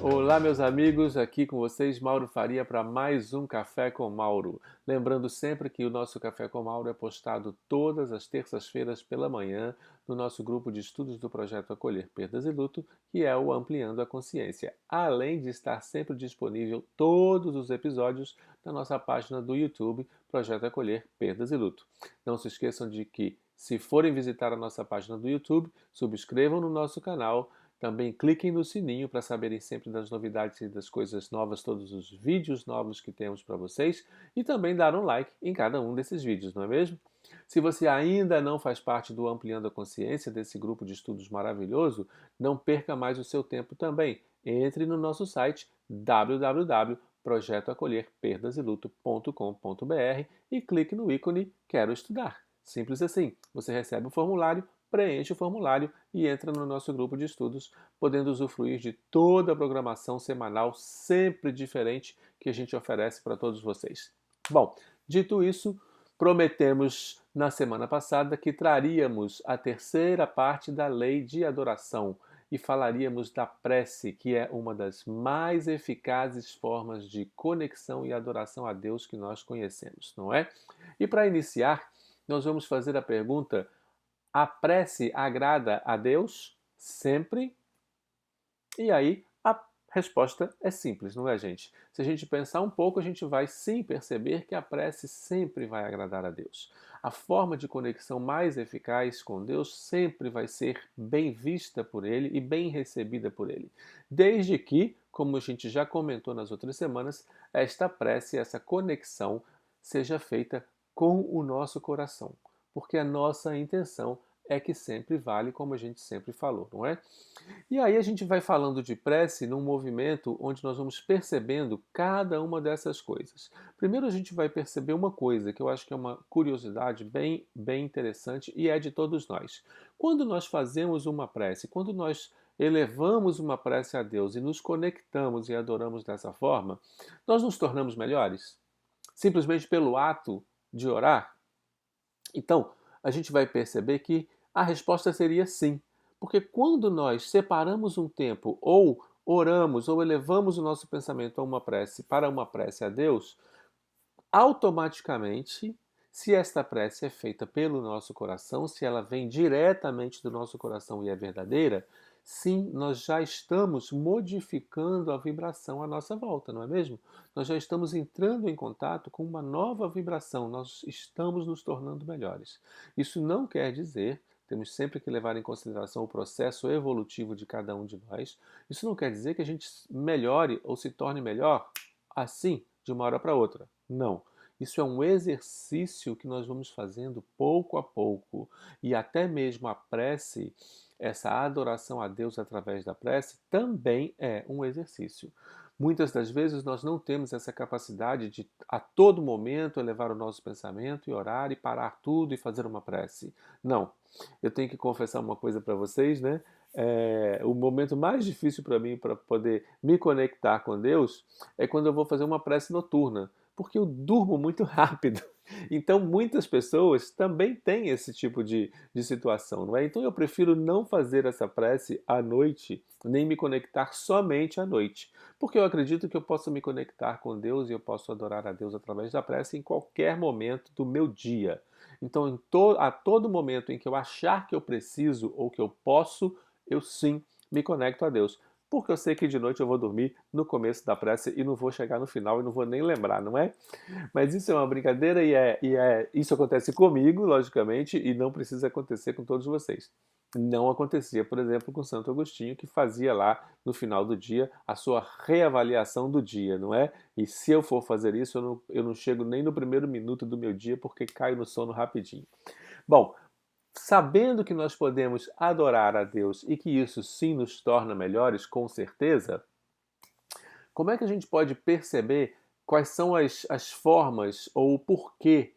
Olá, meus amigos, aqui com vocês, Mauro Faria, para mais um Café com Mauro. Lembrando sempre que o nosso Café com Mauro é postado todas as terças-feiras pela manhã no nosso grupo de estudos do projeto Acolher Perdas e Luto, que é o Ampliando a Consciência, além de estar sempre disponível todos os episódios na nossa página do YouTube, Projeto Acolher Perdas e Luto. Não se esqueçam de que, se forem visitar a nossa página do YouTube, subscrevam no nosso canal. Também cliquem no sininho para saberem sempre das novidades e das coisas novas, todos os vídeos novos que temos para vocês. E também dar um like em cada um desses vídeos, não é mesmo? Se você ainda não faz parte do Ampliando a Consciência, desse grupo de estudos maravilhoso, não perca mais o seu tempo também. Entre no nosso site www.projetoacolherperdasiluto.com.br e clique no ícone Quero Estudar. Simples assim. Você recebe o formulário, preenche o formulário e entra no nosso grupo de estudos, podendo usufruir de toda a programação semanal sempre diferente que a gente oferece para todos vocês. Bom, dito isso, prometemos na semana passada que traríamos a terceira parte da lei de adoração e falaríamos da prece, que é uma das mais eficazes formas de conexão e adoração a Deus que nós conhecemos, não é? E para iniciar, nós vamos fazer a pergunta: a prece agrada a Deus sempre? E aí a resposta é simples, não é, gente? Se a gente pensar um pouco, a gente vai sim perceber que a prece sempre vai agradar a Deus. A forma de conexão mais eficaz com Deus sempre vai ser bem vista por Ele e bem recebida por Ele. Desde que, como a gente já comentou nas outras semanas, esta prece, essa conexão, seja feita com o nosso coração. Porque a nossa intenção é que sempre vale, como a gente sempre falou, não é? E aí a gente vai falando de prece num movimento onde nós vamos percebendo cada uma dessas coisas. Primeiro a gente vai perceber uma coisa que eu acho que é uma curiosidade bem interessante e é de todos nós. Quando nós fazemos uma prece, quando nós elevamos uma prece a Deus e nos conectamos e adoramos dessa forma, nós nos tornamos melhores? Simplesmente pelo ato de orar? Então, a gente vai perceber que a resposta seria sim. Porque quando nós separamos um tempo, ou oramos, ou elevamos o nosso pensamento a uma prece, para uma prece a Deus, automaticamente, se esta prece é feita pelo nosso coração, se ela vem diretamente do nosso coração e é verdadeira, sim, nós já estamos modificando a vibração à nossa volta, não é mesmo? Nós já estamos entrando em contato com uma nova vibração, nós estamos nos tornando melhores. Isso não quer dizer, temos sempre que levar em consideração o processo evolutivo de cada um de nós, isso não quer dizer que a gente melhore ou se torne melhor assim, de uma hora para outra. Não. Isso é um exercício que nós vamos fazendo pouco a pouco. E até mesmo a prece, essa adoração a Deus através da prece, também é um exercício. Muitas das vezes nós não temos essa capacidade de a todo momento elevar o nosso pensamento e orar e parar tudo e fazer uma prece. Não. Eu tenho que confessar uma coisa para vocês, né? O momento mais difícil para mim para poder me conectar com Deus é quando eu vou fazer uma prece noturna, porque eu durmo muito rápido. Então, muitas pessoas também têm esse tipo de situação, não é? Então, eu prefiro não fazer essa prece à noite, nem me conectar somente à noite, porque eu acredito que eu posso me conectar com Deus e eu posso adorar a Deus através da prece em qualquer momento do meu dia. Então, a todo momento em que eu achar que eu preciso ou que eu posso, eu sim me conecto a Deus. Porque eu sei que de noite eu vou dormir no começo da prece e não vou chegar no final e não vou nem lembrar, não é? Mas isso é uma brincadeira isso acontece comigo, logicamente, e não precisa acontecer com todos vocês. Não acontecia, por exemplo, com Santo Agostinho, que fazia lá no final do dia a sua reavaliação do dia, não é? E se eu for fazer isso, eu não chego nem no primeiro minuto do meu dia porque caio no sono rapidinho. Bom, sabendo que nós podemos adorar a Deus e que isso sim nos torna melhores, com certeza, como é que a gente pode perceber quais são as formas ou o porquê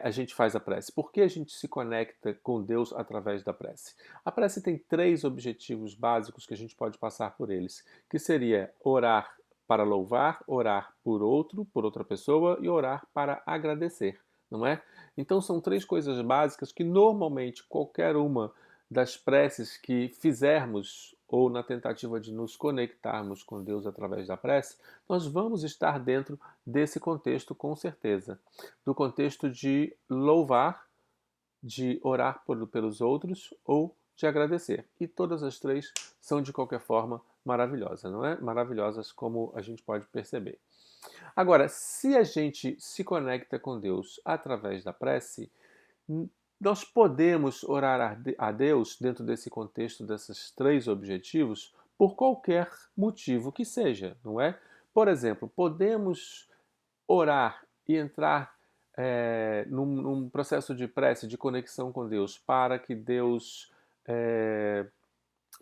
a gente faz a prece? Por que a gente se conecta com Deus através da prece? A prece tem três objetivos básicos que a gente pode passar por eles, que seria orar para louvar, orar por outro, por outra pessoa e orar para agradecer, não é? Então são três coisas básicas que normalmente qualquer uma das preces que fizermos ou na tentativa de nos conectarmos com Deus através da prece, nós vamos estar dentro desse contexto com certeza. Do contexto de louvar, de orar pelos outros ou de agradecer. E todas as três são de qualquer forma maravilhosas, não é? Maravilhosas como a gente pode perceber. Agora, se a gente se conecta com Deus através da prece, nós podemos orar a Deus dentro desse contexto desses três objetivos por qualquer motivo que seja, não é? Por exemplo, podemos orar e entrar num processo de prece, de conexão com Deus, para que Deus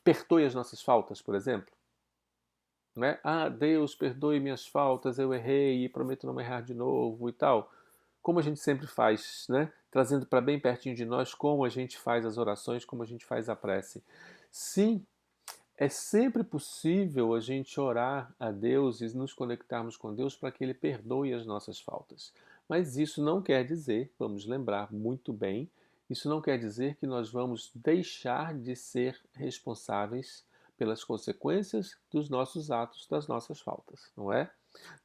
perdoe as nossas faltas, por exemplo. Né? Ah, Deus, perdoe minhas faltas, eu errei e prometo não errar de novo e tal. Como a gente sempre faz, né? Trazendo para bem pertinho de nós como a gente faz as orações, como a gente faz a prece. Sim, é sempre possível a gente orar a Deus e nos conectarmos com Deus para que Ele perdoe as nossas faltas. Mas isso não quer dizer, vamos lembrar muito bem, isso não quer dizer que nós vamos deixar de ser responsáveis pelas consequências dos nossos atos, das nossas faltas, não é?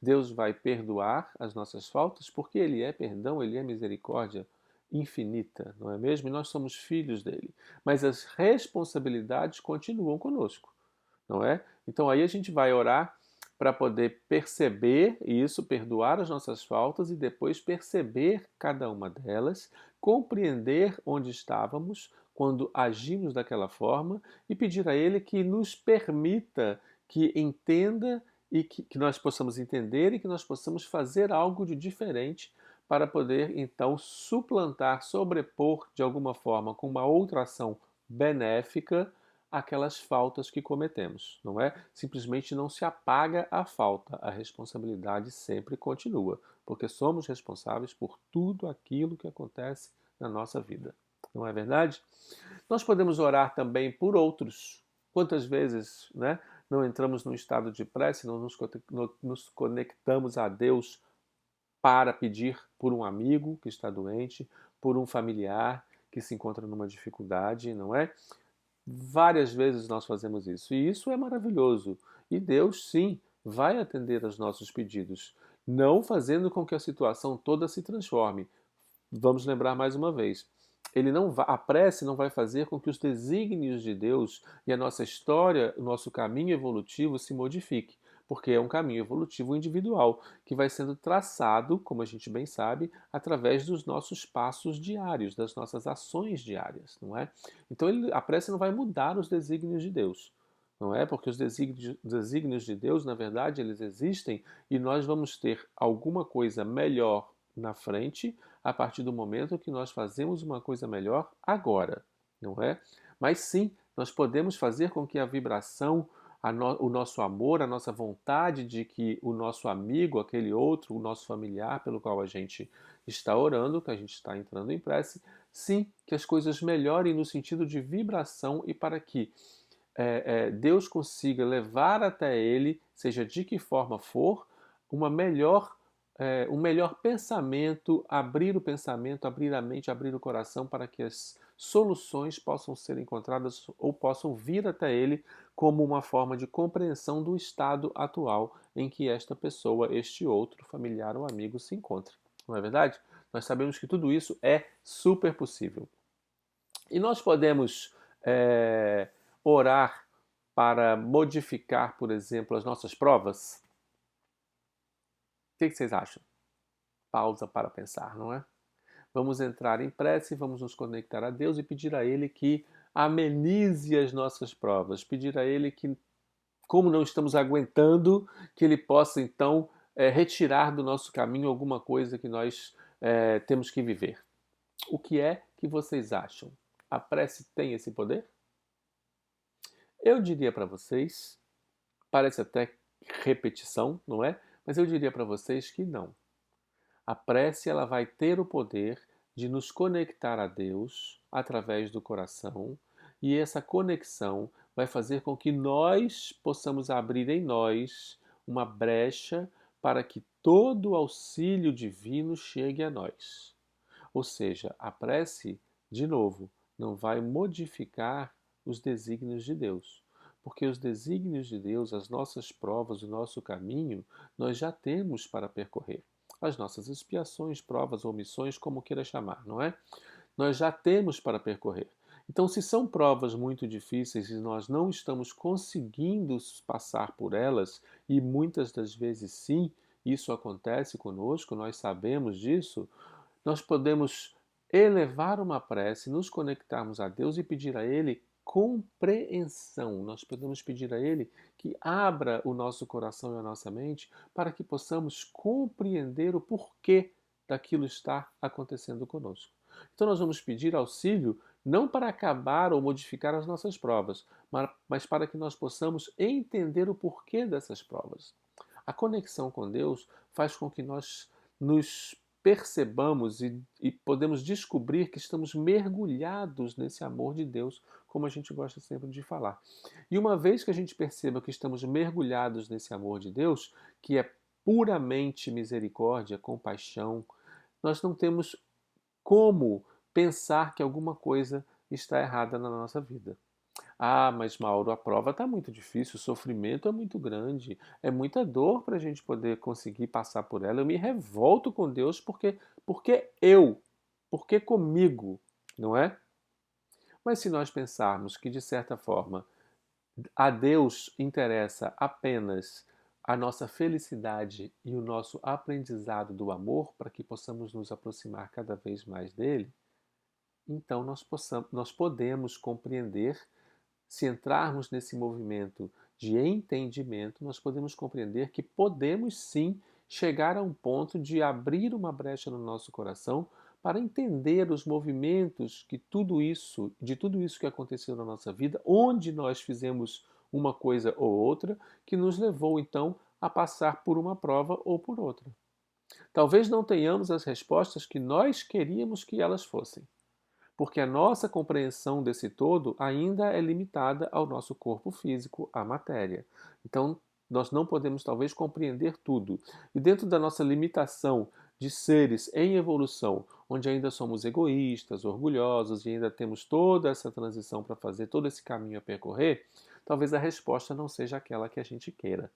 Deus vai perdoar as nossas faltas porque Ele é perdão, Ele é misericórdia infinita, não é mesmo? E nós somos filhos dele. Mas as responsabilidades continuam conosco, não é? Então aí a gente vai orar para poder perceber isso, perdoar as nossas faltas e depois perceber cada uma delas, compreender onde estávamos quando agimos daquela forma e pedir a Ele que nos permita que entenda e que nós possamos entender e que nós possamos fazer algo de diferente para poder então suplantar, sobrepor de alguma forma com uma outra ação benéfica aquelas faltas que cometemos, não é? Simplesmente não se apaga a falta, a responsabilidade sempre continua, porque somos responsáveis por tudo aquilo que acontece na nossa vida. Não é verdade? Nós podemos orar também por outros. Quantas vezes, né, não entramos num estado de prece, não nos conectamos a Deus para pedir por um amigo que está doente, por um familiar que se encontra numa dificuldade, não é? Várias vezes nós fazemos isso e isso é maravilhoso. E Deus, sim, vai atender aos nossos pedidos, não fazendo com que a situação toda se transforme. Vamos lembrar mais uma vez. A prece não vai fazer com que os desígnios de Deus e a nossa história, o nosso caminho evolutivo se modifique, porque é um caminho evolutivo individual que vai sendo traçado, como a gente bem sabe, através dos nossos passos diários, das nossas ações diárias, não é? Então a prece não vai mudar os desígnios de Deus. Não é? Porque os desígnios de Deus, na verdade, eles existem e nós vamos ter alguma coisa melhor na frente a partir do momento que nós fazemos uma coisa melhor agora, não é? Mas sim, nós podemos fazer com que a vibração, o nosso amor, a nossa vontade de que o nosso amigo, aquele outro, o nosso familiar pelo qual a gente está orando, que a gente está entrando em prece, sim, que as coisas melhorem no sentido de vibração e para que Deus consiga levar até ele, seja de que forma for, um melhor pensamento, abrir a mente, abrir o coração para que as soluções possam ser encontradas ou possam vir até ele como uma forma de compreensão do estado atual em que esta pessoa, este outro familiar ou amigo se encontra. Não é verdade? Nós sabemos que tudo isso é super possível. E nós podemos orar para modificar, por exemplo, as nossas provas? O que vocês acham? Pausa para pensar, não é? Vamos entrar em prece, vamos nos conectar a Deus e pedir a Ele que amenize as nossas provas, pedir a Ele que, como não estamos aguentando, que Ele possa então retirar do nosso caminho alguma coisa que nós temos que viver. O que é que vocês acham? A prece tem esse poder? Eu diria para vocês, parece até repetição, não é? Mas eu diria para vocês que não. A prece ela vai ter o poder de nos conectar a Deus através do coração, e essa conexão vai fazer com que nós possamos abrir em nós uma brecha para que todo o auxílio divino chegue a nós. Ou seja, a prece, de novo, não vai modificar os desígnios de Deus, Porque os desígnios de Deus, as nossas provas, o nosso caminho, nós já temos para percorrer. As nossas expiações, provas ou missões, como queira chamar, não é? Nós já temos para percorrer. Então, se são provas muito difíceis e nós não estamos conseguindo passar por elas, e muitas das vezes sim, isso acontece conosco, nós sabemos disso, nós podemos elevar uma prece, nos conectarmos a Deus e pedir a Ele compreensão. Nós podemos pedir a Ele que abra o nosso coração e a nossa mente para que possamos compreender o porquê daquilo estar acontecendo conosco. Então, nós vamos pedir auxílio não para acabar ou modificar as nossas provas, mas para que nós possamos entender o porquê dessas provas. A conexão com Deus faz com que nós nos percebamos e podemos descobrir que estamos mergulhados nesse amor de Deus, como a gente gosta sempre de falar. E uma vez que a gente perceba que estamos mergulhados nesse amor de Deus, que é puramente misericórdia, compaixão, nós não temos como pensar que alguma coisa está errada na nossa vida. Ah, mas Mauro, a prova está muito difícil, o sofrimento é muito grande, é muita dor para a gente poder conseguir passar por ela. Eu me revolto com Deus porque comigo, não é? Mas se nós pensarmos que, de certa forma, a Deus interessa apenas a nossa felicidade e o nosso aprendizado do amor para que possamos nos aproximar cada vez mais dele, então nós podemos compreender. Se entrarmos nesse movimento de entendimento, nós podemos compreender que podemos sim chegar a um ponto de abrir uma brecha no nosso coração para entender os movimentos de tudo isso que aconteceu na nossa vida, onde nós fizemos uma coisa ou outra, que nos levou então a passar por uma prova ou por outra. Talvez não tenhamos as respostas que nós queríamos que elas fossem, porque a nossa compreensão desse todo ainda é limitada ao nosso corpo físico, à matéria. Então, nós não podemos talvez compreender tudo. E dentro da nossa limitação de seres em evolução, onde ainda somos egoístas, orgulhosos e ainda temos toda essa transição para fazer, todo esse caminho a percorrer, talvez a resposta não seja aquela que a gente queira.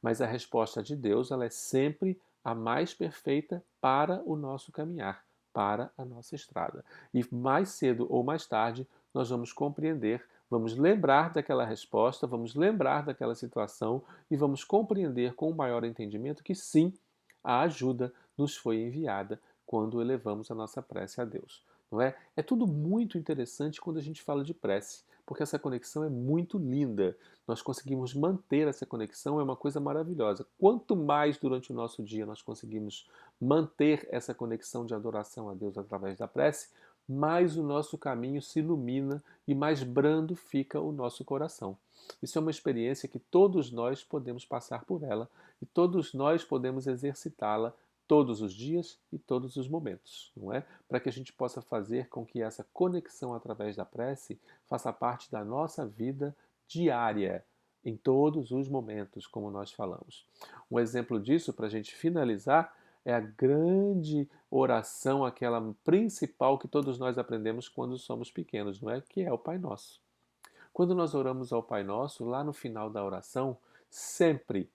Mas a resposta de Deus, ela é sempre a mais perfeita para o nosso caminhar, para a nossa estrada. E mais cedo ou mais tarde, nós vamos compreender, vamos lembrar daquela resposta, vamos lembrar daquela situação e vamos compreender com um maior entendimento que sim, a ajuda nos foi enviada quando elevamos a nossa prece a Deus. Não é? É tudo muito interessante quando a gente fala de prece, porque essa conexão é muito linda. Nós conseguimos manter essa conexão, é uma coisa maravilhosa. Quanto mais durante o nosso dia nós conseguimos manter essa conexão de adoração a Deus através da prece, mais o nosso caminho se ilumina e mais brando fica o nosso coração. Isso é uma experiência que todos nós podemos passar por ela e todos nós podemos exercitá-la todos os dias e todos os momentos, não é? Para que a gente possa fazer com que essa conexão através da prece faça parte da nossa vida diária, em todos os momentos, como nós falamos. Um exemplo disso, para a gente finalizar, é a grande oração, aquela principal que todos nós aprendemos quando somos pequenos, não é? Que é o Pai Nosso. Quando nós oramos ao Pai Nosso, lá no final da oração, sempre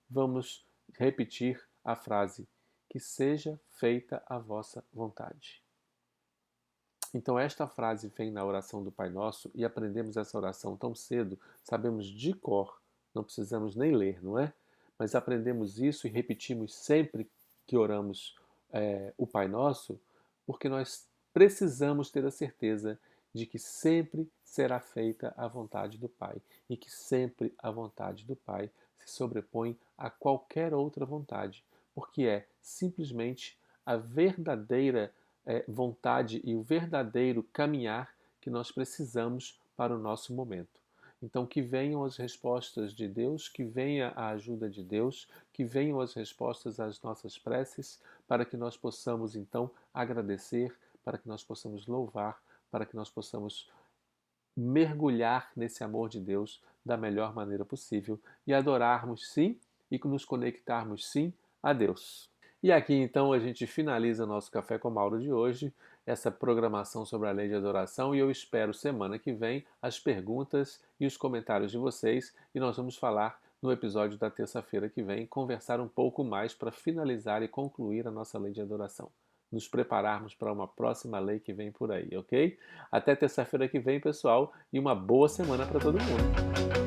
vamos repetir a frase: que seja feita a vossa vontade. Então, esta frase vem na oração do Pai Nosso e aprendemos essa oração tão cedo, sabemos de cor, não precisamos nem ler, não é? Mas aprendemos isso e repetimos sempre que oramos o Pai Nosso, porque nós precisamos ter a certeza de que sempre será feita a vontade do Pai e que sempre a vontade do Pai se sobrepõe a qualquer outra vontade, porque é simplesmente a verdadeira vontade e o verdadeiro caminhar que nós precisamos para o nosso momento. Então, que venham as respostas de Deus, que venha a ajuda de Deus, que venham as respostas às nossas preces, para que nós possamos, então, agradecer, para que nós possamos louvar, para que nós possamos mergulhar nesse amor de Deus da melhor maneira possível e adorarmos, sim, e nos conectarmos, sim, a Deus. E aqui então a gente finaliza nosso Café com Mauro de hoje. essa programação sobre a lei de adoração e eu espero semana que vem as perguntas e os comentários de vocês e nós vamos falar no episódio da terça-feira que vem, conversar um pouco mais para finalizar e concluir a nossa lei de adoração. Nos prepararmos para uma próxima lei que vem por aí, ok? Até terça-feira que vem, pessoal, e uma boa semana para todo mundo.